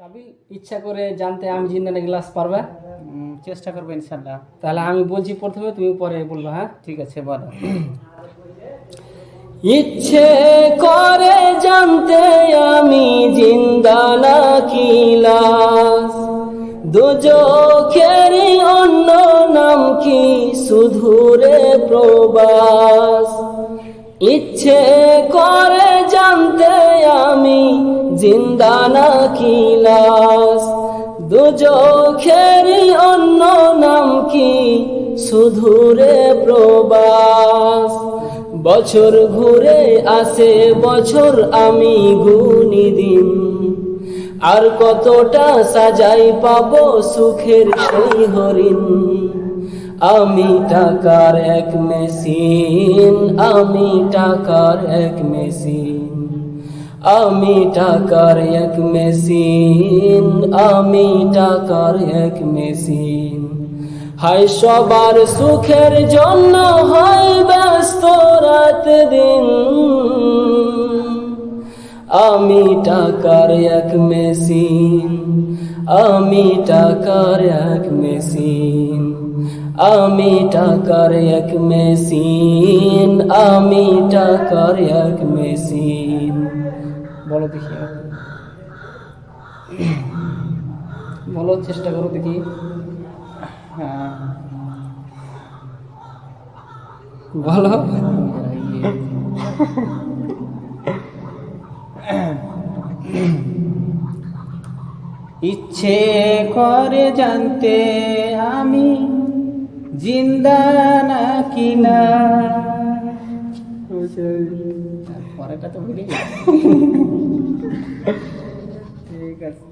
কাবিল, ইচ্ছা করে জানতে আমি জিন্দা না গ্লাস পারবে? চেষ্টা করবো ইনশাল্লাহ। তাহলে আমি বলছি প্রথমে, তুমি পরে বলবে। হ্যাঁ, ঠিক আছে, বলো। ইচ্ছে করে জানতে আমি জিন্দা নাকি লাশ, দুজখের অন্য নাম কি শুধুরে প্রবাস। ইচ্ছে করে জানতে আমি জিন্দা নাকি লাশ, দুজখের অন্য নাম কি শুধুরে প্রবাস। বছর ঘুরে আসে বছর, আমি গুনি দিন, আর কতটা সাজাই পাবো সুখের সেই হরিণ। আমি টাকার এক মেশিন, আমি টাকার এক মেশিন, আমি টাকার এক মেশিন, আমি টাকার এক মেশিন। হায় সবার সুখের জন্য হয় ব্যস্ত রাত দিন, আমি টাকার এক মেশিন, আমি টাকার এক মেশিন, আমি টাকার এক মেশিন, আমি টাকার এক মেশিন। বলো দেখি, বলো, চেষ্টা করো দেখি। বলো। ইচ্ছে করে জানতে আমি জিন্দা নাকি না। পরেটা তো ভুলে গেছি। ঠিক আছে।